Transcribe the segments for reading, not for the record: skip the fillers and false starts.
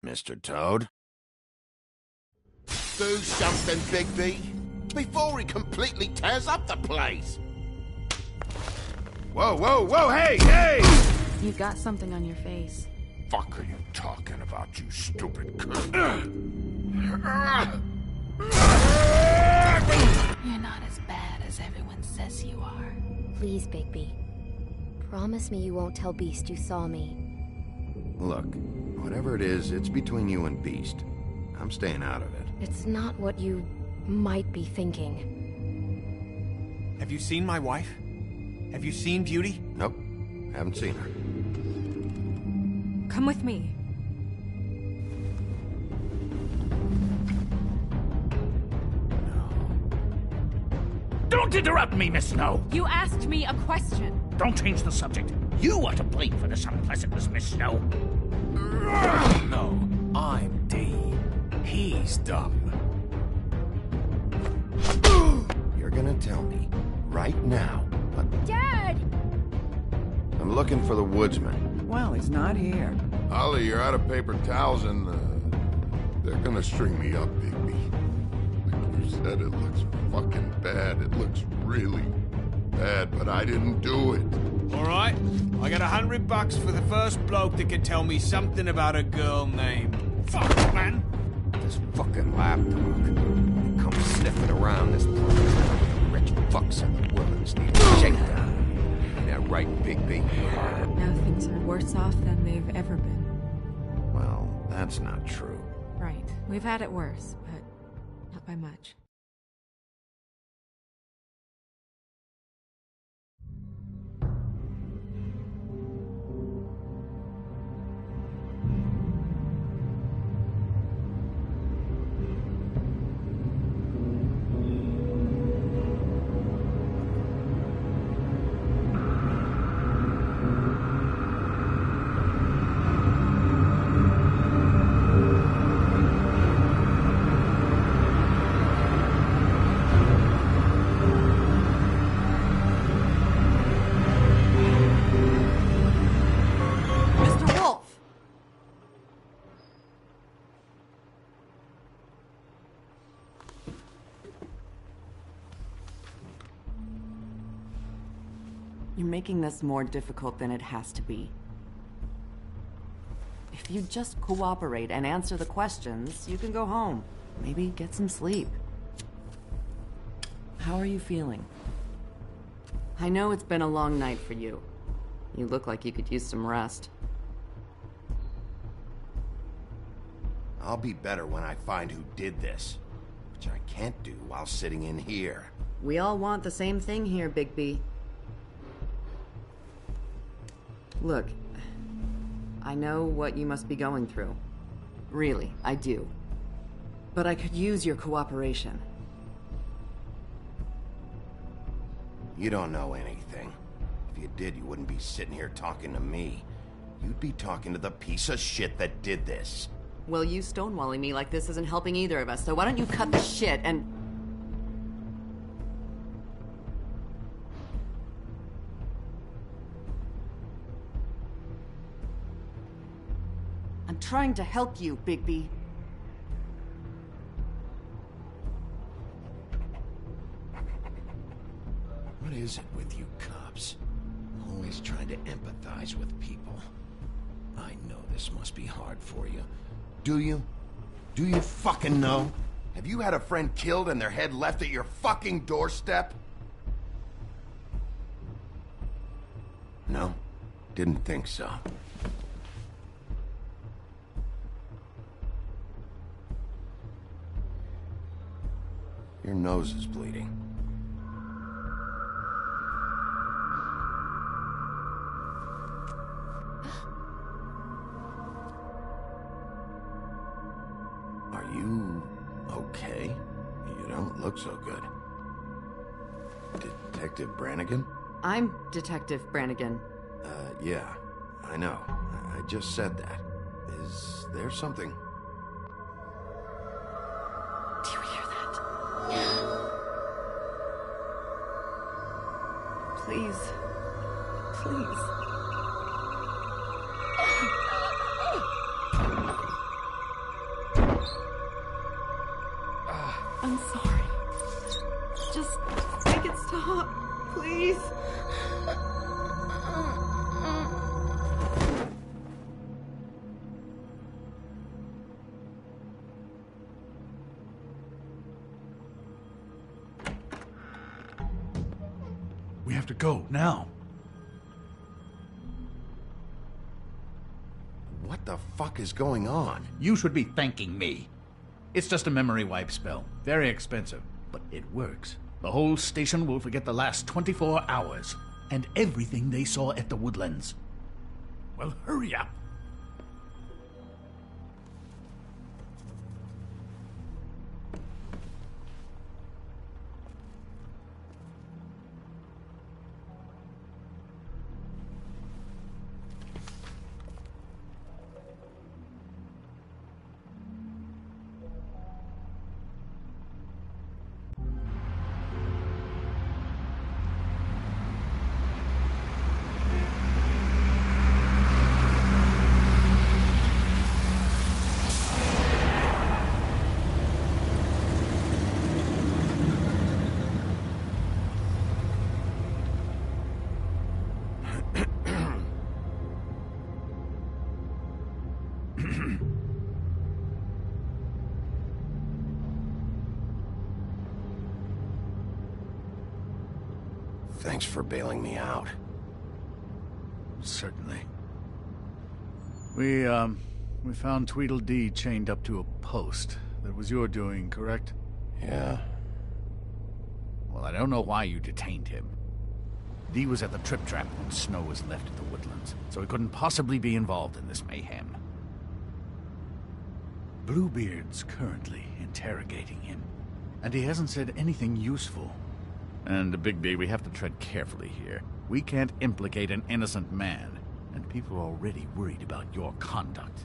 Mr. Toad? Do something, Bigby, before he completely tears up the place! Whoa, whoa, whoa, hey, hey! You've got something on your face. Fuck are you talking about, you stupid cunt? You're not as bad as everyone says you are. Please, Bigby. Promise me you won't tell Beast you saw me. Look, whatever it is, it's between you and Beast. I'm staying out of it. It's not what you might be thinking. Have you seen my wife? Have you seen Beauty? Nope, haven't seen her. Come with me. Don't interrupt me, Miss Snow! You asked me a question. Don't change the subject. You are to blame for this unpleasantness, Miss Snow. No, I'm D. He's dumb. You're gonna tell me, right now, Dad! I'm looking for the woodsman. Well, he's not here. Ollie, you're out of paper towels and, they're gonna string me up, Bigby. Like you said, it looks fucking bad. It looks really bad, but I didn't do it. Alright, I got $100 for the first bloke that can tell me something about a girl named... Fuck, man! This fucking lapdog. He comes sniffing around this place like the rich fucks in the wilderness need a shakedown. Ain't that right, Bigby? Now things are worse off than they've ever been. Well, that's not true. Right. We've had it worse, but not by much. You're making this more difficult than it has to be. If you just cooperate and answer the questions, you can go home. Maybe get some sleep. How are you feeling? I know it's been a long night for you. You look like you could use some rest. I'll be better when I find who did this, which I can't do while sitting in here. We all want the same thing here, Bigby. Look, I know what you must be going through. Really, I do. But I could use your cooperation. You don't know anything. If you did, you wouldn't be sitting here talking to me. You'd be talking to the piece of shit that did this. Well, you stonewalling me like this isn't helping either of us, so why don't you cut the shit and... I'm trying to help you, Bigby. What is it with you cops? Always trying to empathize with people. I know this must be hard for you. Do you? Do you fucking know? Have you had a friend killed and their head left at your fucking doorstep? No? Didn't think so. Your nose is bleeding. Are you okay? You don't look so good. Detective Brannigan? I'm Detective Brannigan. Yeah. I know. I just said that. Is there something? Do you hear that? Please. Please. I'm sorry. Just make it stop, please. We have to go, now. What the fuck is going on? You should be thanking me. It's just a memory wipe spell. Very expensive, but it works. The whole station will forget the last 24 hours and everything they saw at the Woodlands. Well, hurry up. Thanks for bailing me out. Certainly. We found Tweedledee chained up to a post. That was your doing, correct? Yeah. Well, I don't know why you detained him. Dee was at the Trip Trap when Snow was left at the Woodlands, so he couldn't possibly be involved in this mayhem. Bluebeard's currently interrogating him, and he hasn't said anything useful. And, Bigby, we have to tread carefully here. We can't implicate an innocent man, and people are already worried about your conduct.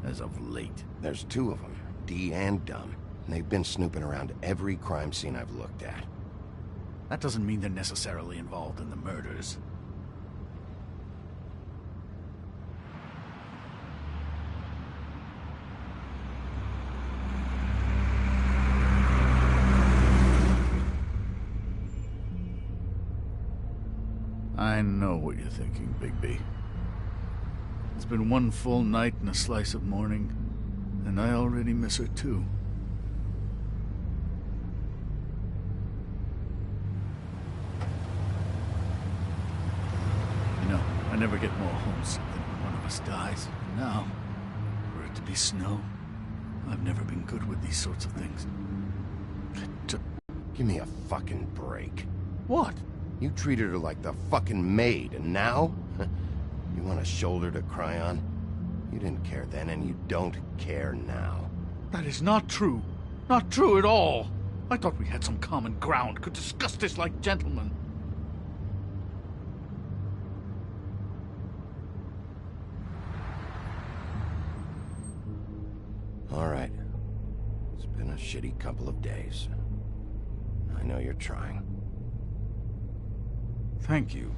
As of late. There's two of them, Dee and Dunn. And they've been snooping around every crime scene I've looked at. That doesn't mean they're necessarily involved in the murders. I know what you're thinking, Bigby. It's been one full night and a slice of morning, and I already miss her too. You know, I never get more homesick than when one of us dies. And now, for it to be Snow, I've never been good with these sorts of things. Give me a fucking break. What? You treated her like the fucking maid, and now? You want a shoulder to cry on? You didn't care then, and you don't care now. That is not true. Not true at all. I thought we had some common ground, could discuss this like gentlemen. All right. It's been a shitty couple of days. I know you're trying. Thank you.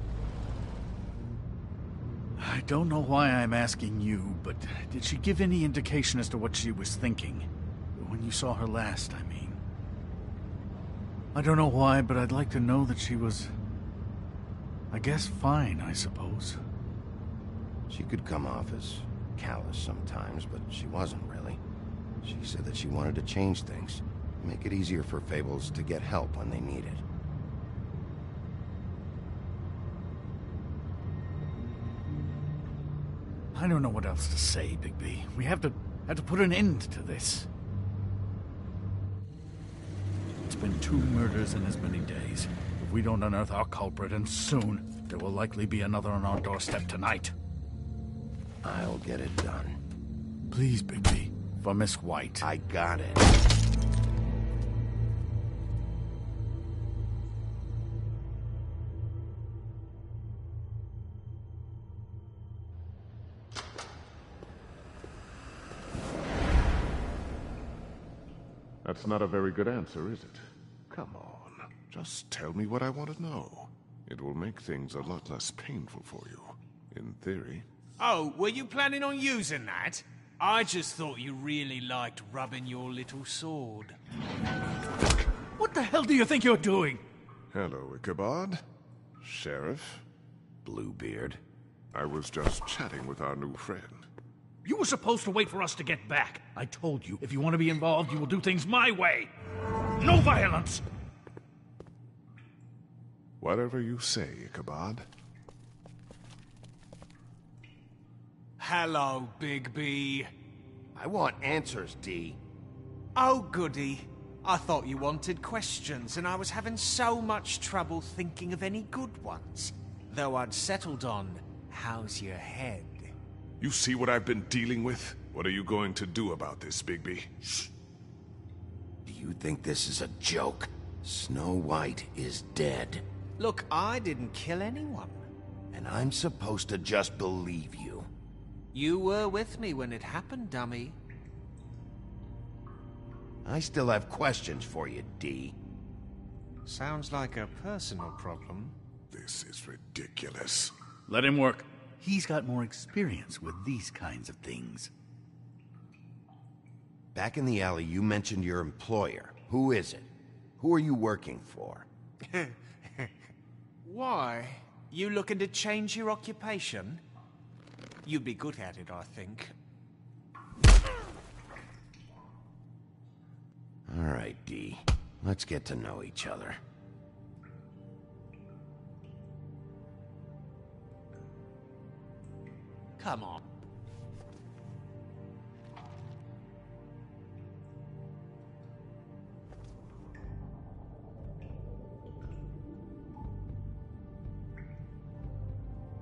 I don't know why I'm asking you, but did she give any indication as to what she was thinking? When you saw her last, I mean. I don't know why, but I'd like to know that she was... I guess fine, I suppose. She could come off as callous sometimes, but she wasn't really. She said that she wanted to change things, make it easier for Fables to get help when they need it. I don't know what else to say, Bigby. We have to put an end to this. It's been 2 murders in as many days. If we don't unearth our culprit, and soon, there will likely be another on our doorstep tonight. I'll get it done. Please, Bigby. For Miss White. I got it. That's not a very good answer, is it? Come on. Just tell me what I want to know. It will make things a lot less painful for you. In theory. Oh, were you planning on using that? I just thought you really liked rubbing your little sword. What the hell do you think you're doing? Hello, Ichabod. Sheriff. Bluebeard. I was just chatting with our new friend. You were supposed to wait for us to get back. I told you, if you want to be involved, you will do things my way. No violence! Whatever you say, Ichabod. Hello, Bigby. I want answers, D. Oh, goody. I thought you wanted questions, and I was having so much trouble thinking of any good ones. Though I'd settled on, how's your head? You see what I've been dealing with? What are you going to do about this, Bigby? Shh. Do you think this is a joke? Snow White is dead. Look, I didn't kill anyone. And I'm supposed to just believe you. You were with me when it happened, dummy. I still have questions for you, D. Sounds like a personal problem. This is ridiculous. Let him work. He's got more experience with these kinds of things. Back in the alley, you mentioned your employer. Who is it? Who are you working for? Why? You looking to change your occupation? You'd be good at it, I think. All right, D. Let's get to know each other. Come on.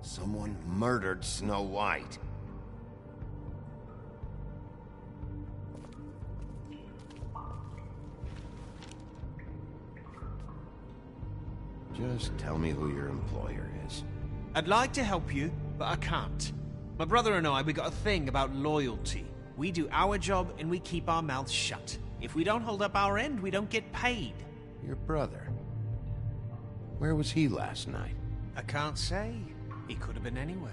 Someone murdered Snow White. Just tell me who your employer is. I'd like to help you, but I can't. My brother and I, we got a thing about loyalty. We do our job and we keep our mouths shut. If we don't hold up our end, we don't get paid. Your brother? Where was he last night? I can't say. He could have been anywhere.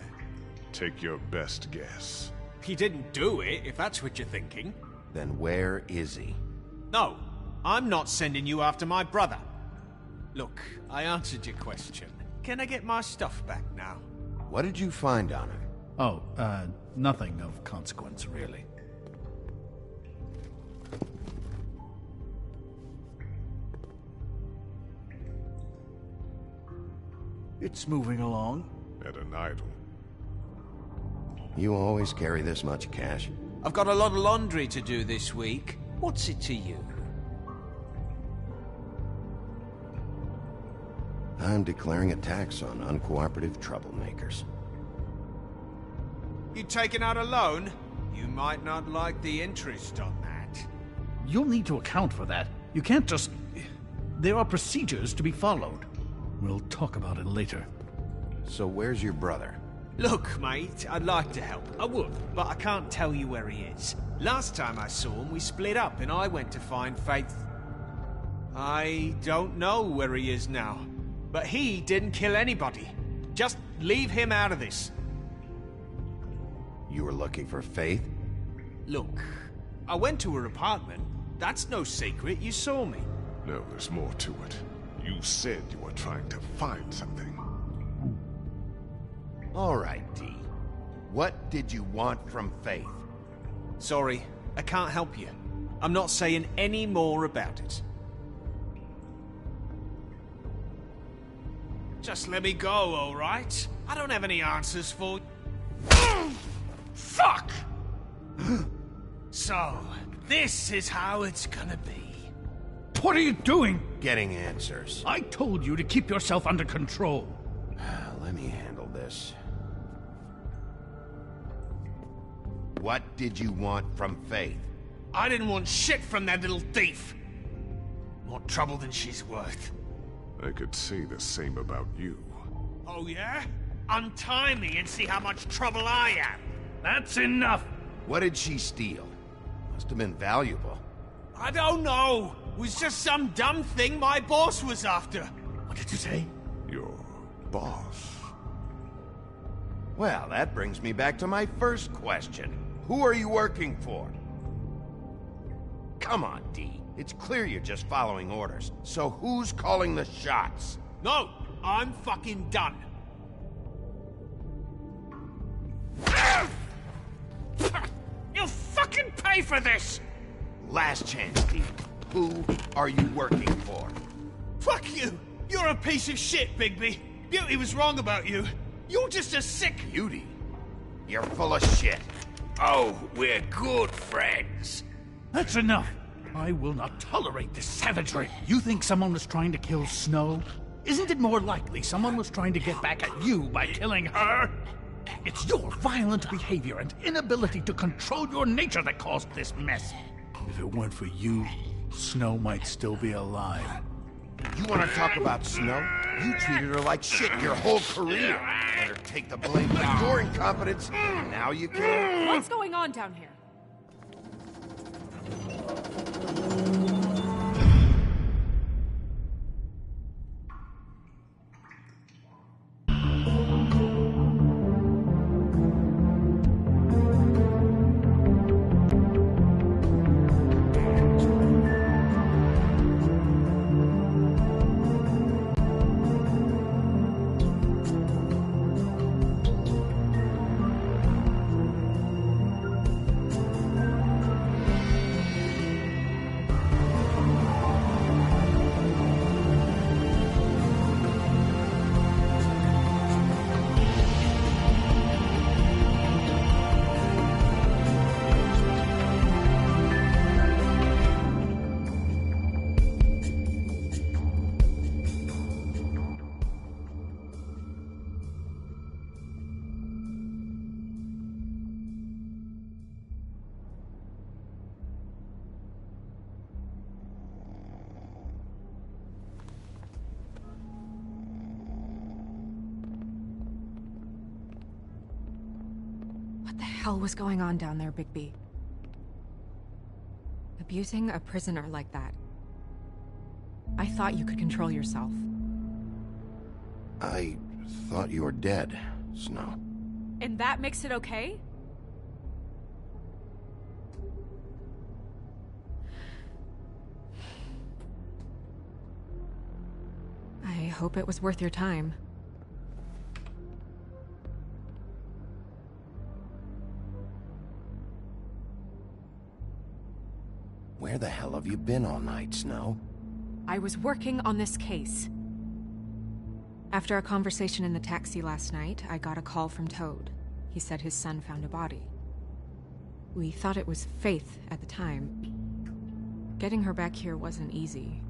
Take your best guess. He didn't do it, if that's what you're thinking. Then where is he? No, I'm not sending you after my brother. Look, I answered your question. Can I get my stuff back now? What did you find on him? Oh, nothing of consequence, really. It's moving along. At an idol. You always carry this much cash? I've got a lot of laundry to do this week. What's it to you? I'm declaring a tax on uncooperative troublemakers. You taking out a loan? You might not like the interest on that. You'll need to account for that. You can't just... There are procedures to be followed. We'll talk about it later. So where's your brother? Look, mate, I'd like to help. I would, but I can't tell you where he is. Last time I saw him, we split up and I went to find Faith. I don't know where he is now. But he didn't kill anybody. Just leave him out of this. You were looking for Faith? Look, I went to her apartment. That's no secret. You saw me. No, there's more to it. You said you were trying to find something. All right, D. What did you want from Faith? Sorry, I can't help you. I'm not saying any more about it. Just let me go, all right? I don't have any answers for... Fuck! So, this is how it's gonna be. What are you doing? Getting answers. I told you to keep yourself under control. Let me handle this. What did you want from Faith? I didn't want shit from that little thief. More trouble than she's worth. I could say the same about you. Oh, yeah? Untie me and see how much trouble I am. That's enough. What did she steal? Must have been valuable. I don't know. It was just some dumb thing my boss was after. What did you say? Your boss. Well, that brings me back to my first question. Who are you working for? Come on, D. It's clear you're just following orders. So who's calling the shots? No, I'm fucking done. You'll fucking pay for this! Last chance, D. Who are you working for? Fuck you! You're a piece of shit, Bigby. Beauty was wrong about you. You're just a sick... Beauty? You're full of shit. Oh, we're good friends. That's enough. I will not tolerate this savagery. You think someone was trying to kill Snow? Isn't it more likely someone was trying to get back at you by killing her? It's your violent behavior and inability to control your nature that caused this mess. If it weren't for you, Snow might still be alive. You want to talk about Snow? You treated her like shit your whole career. Let her take the blame for your incompetence. Now you can... What's going on down here? What the hell was going on down there, Bigby? Abusing a prisoner like that. I thought you could control yourself. I thought you were dead, Snow. And that makes it okay? I hope it was worth your time. Where the hell have you been all night, Snow? I was working on this case. After a conversation in the taxi last night, I got a call from Toad. He said his son found a body. We thought it was Faith at the time. Getting her back here wasn't easy,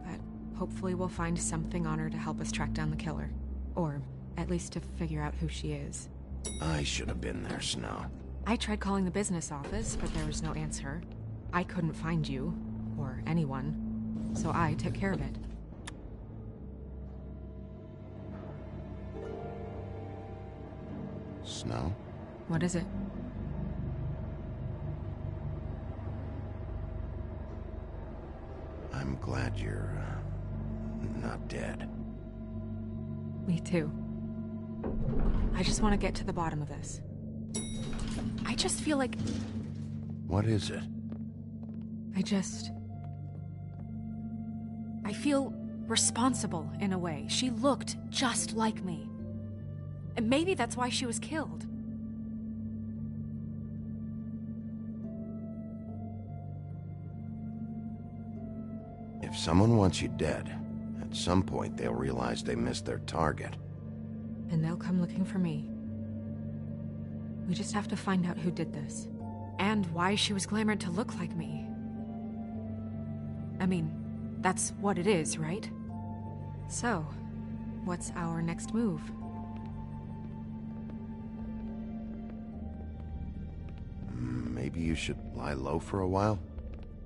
but hopefully we'll find something on her to help us track down the killer. Or at least to figure out who she is. I should have been there, Snow. I tried calling the business office, but there was no answer. I couldn't find you, or anyone, so I took care of it. Snow? What is it? I'm glad you're, not dead. Me too. I just want to get to the bottom of this. I just feel like... What is it? I feel responsible in a way. She looked just like me. And maybe that's why she was killed. If someone wants you dead, at some point they'll realize they missed their target. And they'll come looking for me. We just have to find out who did this. And why she was glamored to look like me. I mean, that's what it is, right? So, what's our next move? Maybe you should lie low for a while?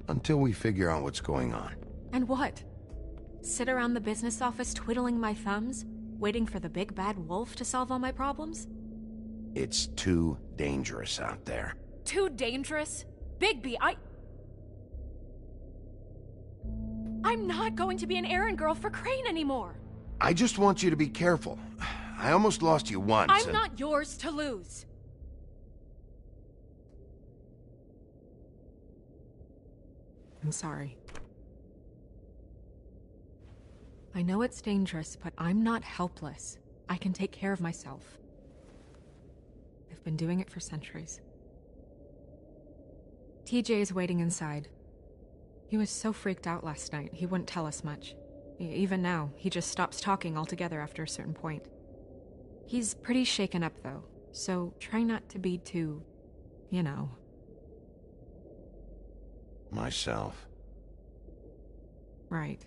Until we figure out what's going on. And what? Sit around the business office twiddling my thumbs, waiting for the big bad wolf to solve all my problems? It's too dangerous out there. Too dangerous? Bigby, I'm not going to be an errand girl for Crane anymore. I just want you to be careful. I almost lost you once. I'm not yours to lose. I'm sorry. I know it's dangerous, but I'm not helpless. I can take care of myself. I've been doing it for centuries. TJ is waiting inside. He was so freaked out last night, he wouldn't tell us much. Even now, he just stops talking altogether after a certain point. He's pretty shaken up, though, so try not to be too, you know. Myself. Right.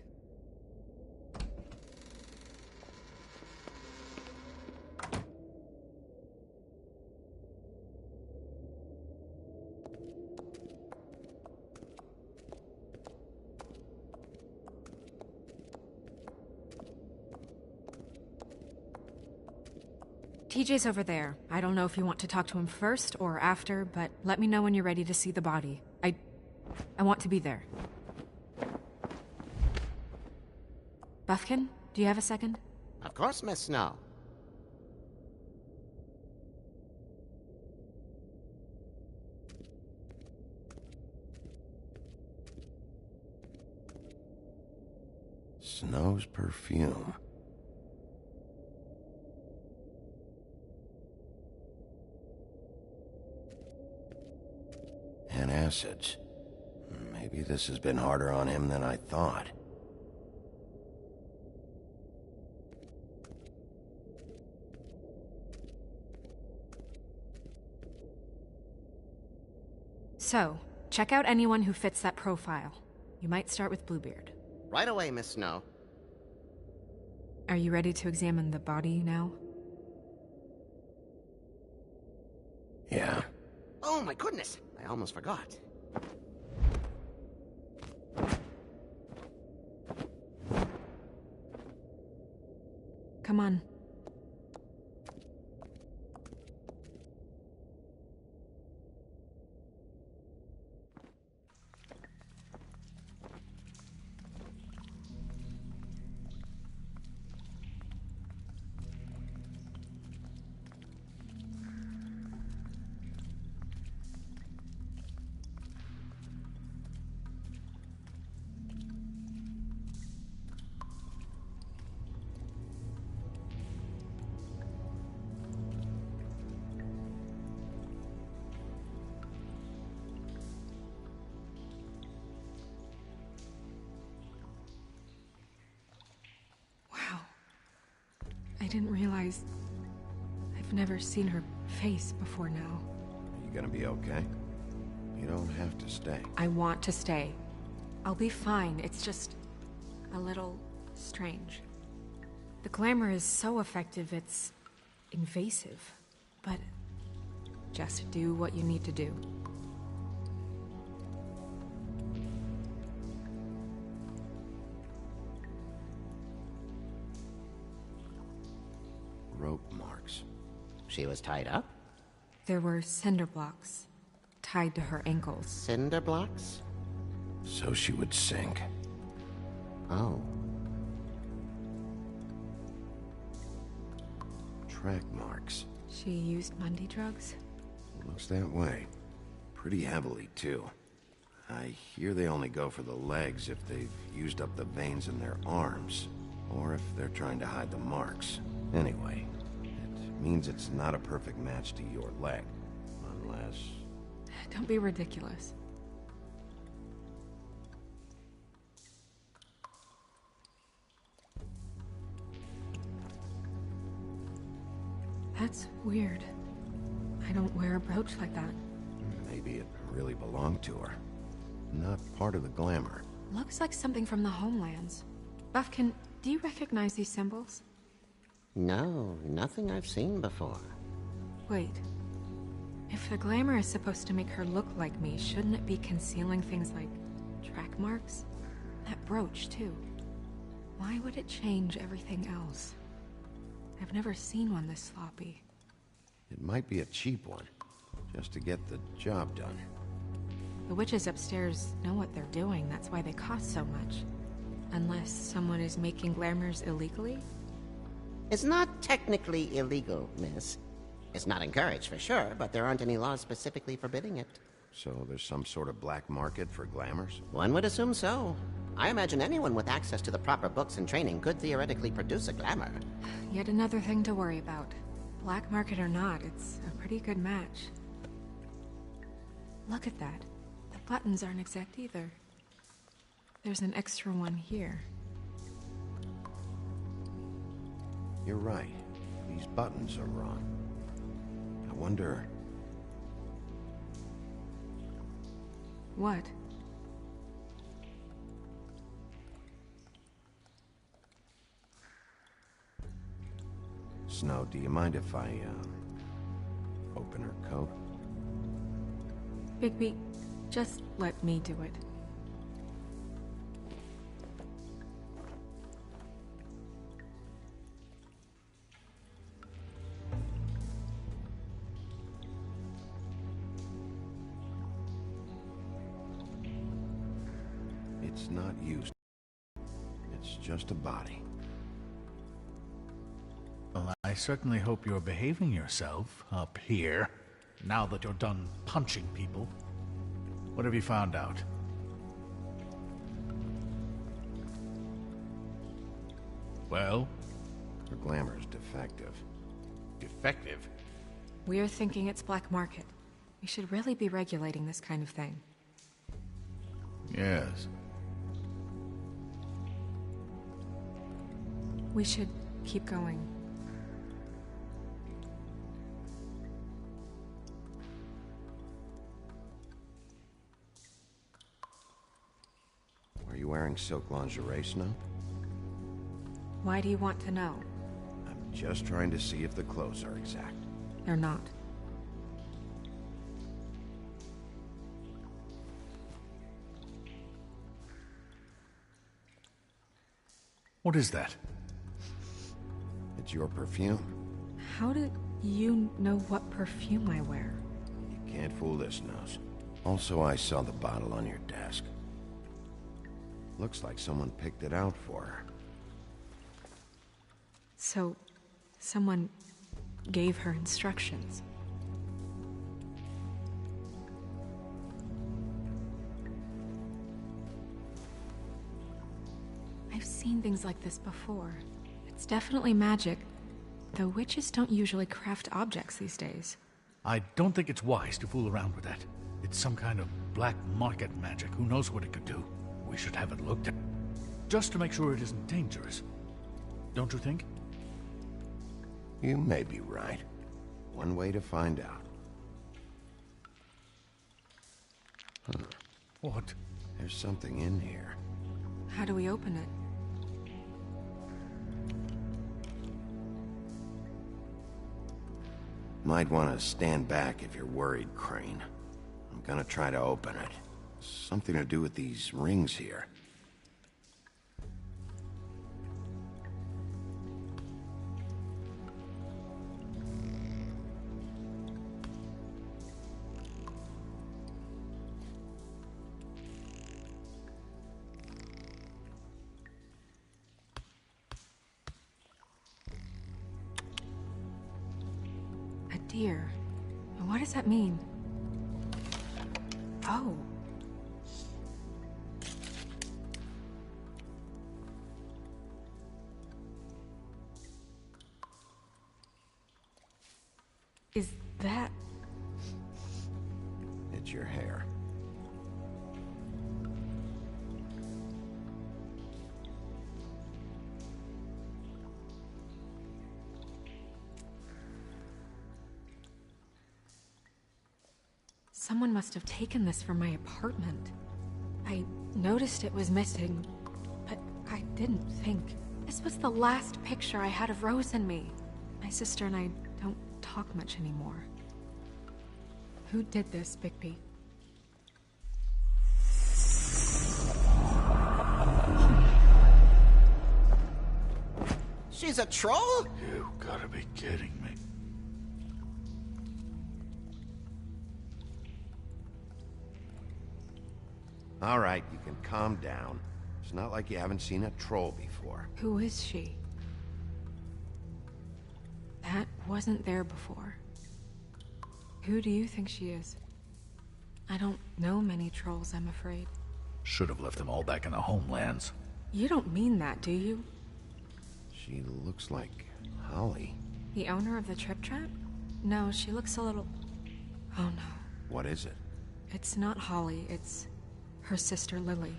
TJ's over there. I don't know if you want to talk to him first or after, but let me know when you're ready to see the body. I want to be there. Buffkin, do you have a second? Of course, Miss Snow. Snow's perfume. Acids. Maybe this has been harder on him than I thought. So, check out anyone who fits that profile. You might start with Bluebeard. Right away, Miss Snow. Are you ready to examine the body now? Yeah. Oh my goodness! I almost forgot. Come on. I didn't realize I've never seen her face before now. You gonna be okay? You don't have to stay. I want to stay. I'll be fine. It's just a little strange. The glamour is so effective, it's invasive. But just do what you need to do. Rope marks. She was tied up? There were cinder blocks tied to her ankles. Cinder blocks? So she would sink. Oh. Track marks. She used Mundy drugs? Looks that way. Pretty heavily, too. I hear they only go for the legs if they've used up the veins in their arms, or if they're trying to hide the marks. Anyway, it means it's not a perfect match to your leg, unless... Don't be ridiculous. That's weird. I don't wear a brooch like that. Maybe it really belonged to her. Not part of the glamour. Looks like something from the Homelands. Buffkin, do you recognize these symbols? No, nothing I've seen before. Wait. If the glamour is supposed to make her look like me, shouldn't it be concealing things like track marks? That brooch, too. Why would it change everything else? I've never seen one this sloppy. It might be a cheap one, just to get the job done. The witches upstairs know what they're doing, that's why they cost so much. Unless someone is making glamours illegally? It's not technically illegal, miss. It's not encouraged for sure, but there aren't any laws specifically forbidding it. So there's some sort of black market for glamours? One would assume so. I imagine anyone with access to the proper books and training could theoretically produce a glamour. Yet another thing to worry about. Black market or not, it's a pretty good match. Look at that. The buttons aren't exact either. There's an extra one here. You're right. These buttons are wrong. I wonder... What? Snow, do you mind if I, open her coat? Bigby, just let me do it. It's not used. It's just a body. Well, I certainly hope you're behaving yourself up here, now that you're done punching people. What have you found out? Well? Her glamour's defective. Defective? We're thinking it's black market. We should really be regulating this kind of thing. Yes. We should keep going. Are you wearing silk lingerie, Snow? Why do you want to know? I'm just trying to see if the clothes are exact. They're not. What is that? It's your perfume. How do you know what perfume I wear? You can't fool this nose. Also, I saw the bottle on your desk. Looks like someone picked it out for her. So, someone gave her instructions. I've seen things like this before. It's definitely magic, though witches don't usually craft objects these days. I don't think it's wise to fool around with that. It's some kind of black market magic. Who knows what it could do? We should have it looked at, just to make sure it isn't dangerous. Don't you think? You may be right. One way to find out. Huh. What? There's something in here. How do we open it? Might want to stand back if you're worried, Crane. I'm gonna try to open it. Something to do with these rings here. A deer. What does that mean? Oh. Is that... It's your hair. Someone must have taken this from my apartment. I noticed it was missing, but I didn't think. This was the last picture I had of Rose and me. My sister and I don't talk much anymore. Who did this, Bigby? She's a troll? You gotta be kidding me. All right, you can calm down. It's not like you haven't seen a troll before. Who is she? That wasn't there before. Who do you think she is? I don't know many trolls, I'm afraid. Should have left them all back in the homelands. You don't mean that, do you? She looks like Holly. The owner of the Trip Trap? No, she looks a little... Oh no. What is it? It's not Holly, it's her sister Lily.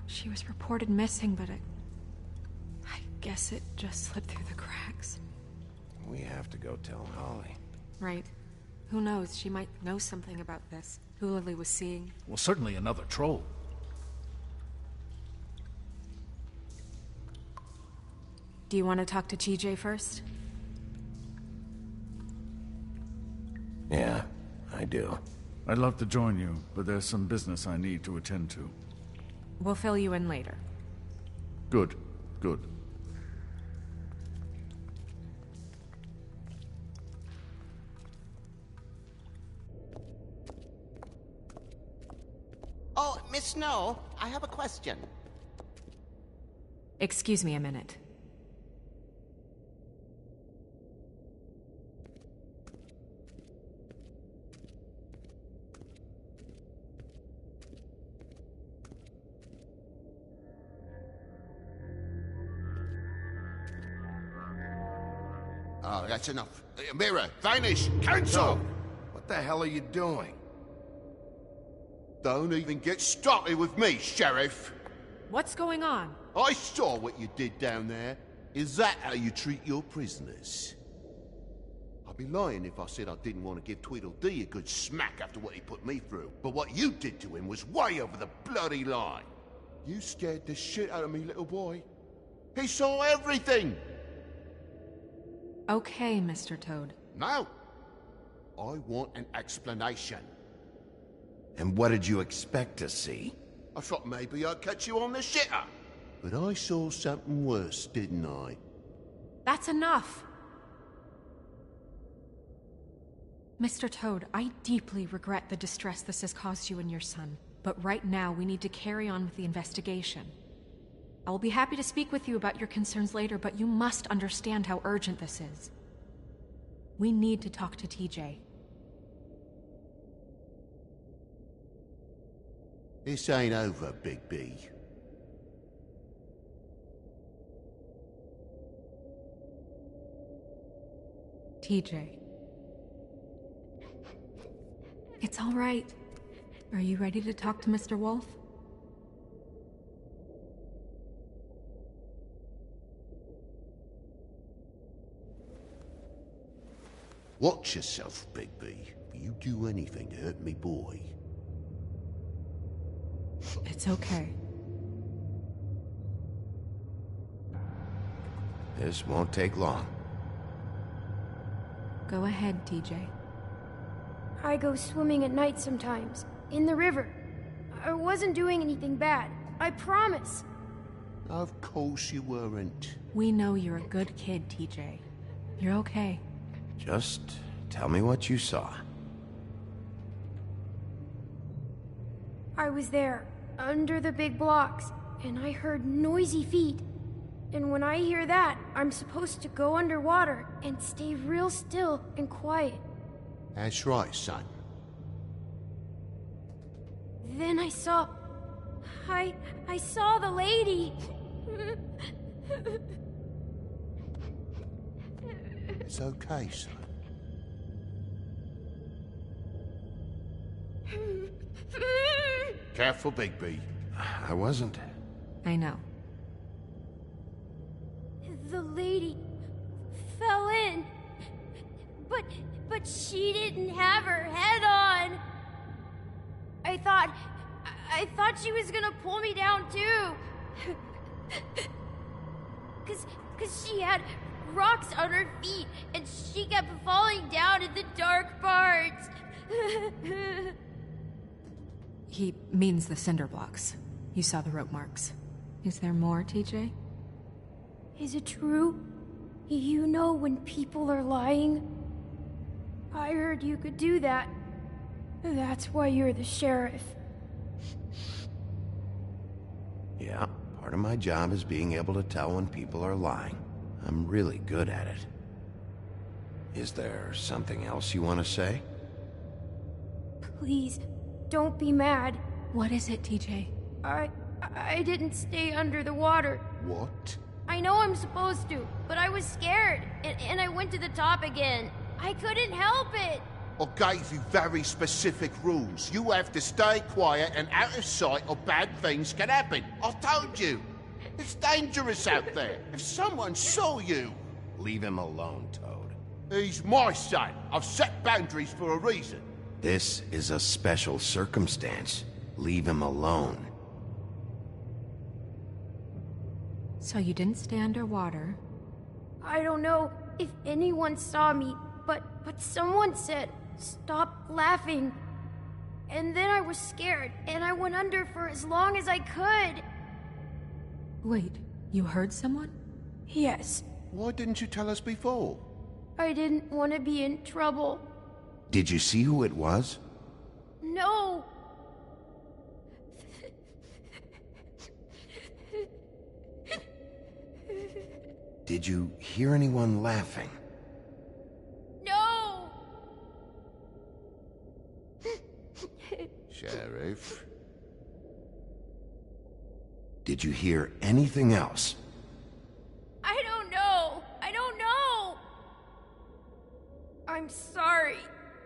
She was reported missing, but I guess it just slipped through the cracks. We have to go tell Holly. Right. Who knows, she might know something about this. Who Lily was seeing. Well, certainly another troll. Do you want to talk to TJ first? Yeah, I do. I'd love to join you, but there's some business I need to attend to. We'll fill you in later. Good, good. Oh, Miss Snow, I have a question. Excuse me a minute. Oh, that's enough. Mira, vanish! Cancel! What the hell are you doing? Don't even get started with me, Sheriff! What's going on? I saw what you did down there. Is that how you treat your prisoners? I'd be lying if I said I didn't want to give Tweedledee a good smack after what he put me through. But what you did to him was way over the bloody line. You scared the shit out of me, little boy. He saw everything! Okay, Mr. Toad. Now, I want an explanation. And what did you expect to see? I thought maybe I'd catch you on the shitter. But I saw something worse, didn't I? That's enough! Mr. Toad, I deeply regret the distress this has caused you and your son. But right now, we need to carry on with the investigation. I will be happy to speak with you about your concerns later, but you must understand how urgent this is. We need to talk to TJ. This ain't over, Big B. TJ. It's all right. Are you ready to talk to Mr. Wolf? Watch yourself, Bigby. You do anything to hurt me, boy. It's okay. This won't take long. Go ahead, TJ. I go swimming at night sometimes, in the river. I wasn't doing anything bad, I promise. Of course you weren't. We know you're a good kid, TJ. You're okay. Just tell me what you saw. I was there, under the big blocks, and I heard noisy feet. And when I hear that, I'm supposed to go underwater and stay real still and quiet. That's right, son. Then I saw the lady. It's okay, son. Careful, Bigby. I wasn't. I know. The lady fell in. But she didn't have her head on. I thought she was gonna pull me down too. Cause she had rocks on her feet and she kept falling down in the dark parts. He means the cinder blocks. You saw the rope marks. Is there more, TJ? Is it true? You know when people are lying? I heard you could do that. That's why you're the sheriff. Yeah, Part of my job is being able to tell when people are lying. I'm really good at it. Is there something else you want to say? Please, don't be mad. What is it, TJ? I didn't stay under the water. What? I know I'm supposed to, but I was scared, and I went to the top again. I couldn't help it. I gave you very specific rules. You have to stay quiet and out of sight or bad things can happen. I told you. It's dangerous out there. If someone saw you... Leave him alone, Toad. He's my son. I've set boundaries for a reason. This is a special circumstance. Leave him alone. So you didn't stay underwater? I don't know if anyone saw me, but someone said, "Stop laughing." And then I was scared, and I went under for as long as I could. Wait, you heard someone? Yes. Why didn't you tell us before? I didn't want to be in trouble. Did you see who it was? No. Did you hear anyone laughing? No. Sheriff? Did you hear anything else? I don't know. I don't know. I'm sorry.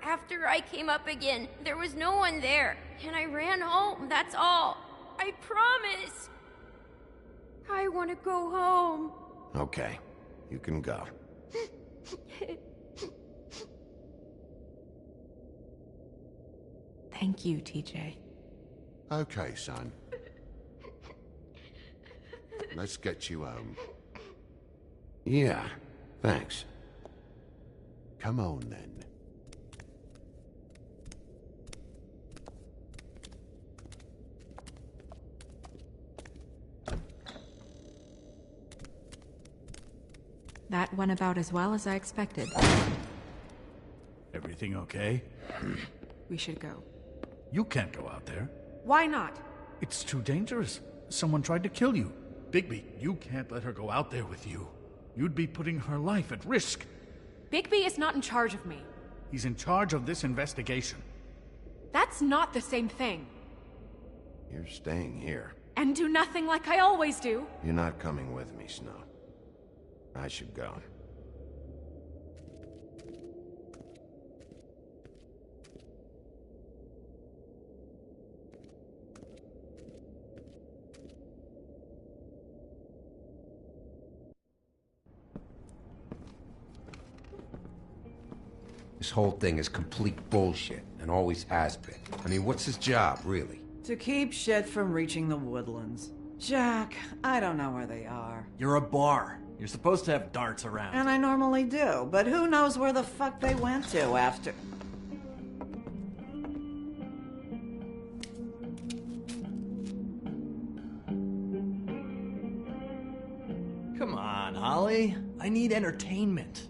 After I came up again, there was no one there, and I ran home, that's all. I promise. I want to go home. Okay, you can go. Thank you, TJ. Okay, son. Let's get you home. Yeah, thanks. Come on, then. That went about as well as I expected. Everything okay? We should go. You can't go out there. Why not? It's too dangerous. Someone tried to kill you. Bigby, you can't let her go out there with you. You'd be putting her life at risk. Bigby is not in charge of me. He's in charge of this investigation. That's not the same thing. You're staying here. And do nothing like I always do. You're not coming with me, Snow. I should go. This whole thing is complete bullshit, and always has been. I mean, what's his job, really? To keep shit from reaching the woodlands. Jack, I don't know where they are. You're a bar. You're supposed to have darts around. And I normally do, but who knows where the fuck they went to after... Come on, Holly. I need entertainment.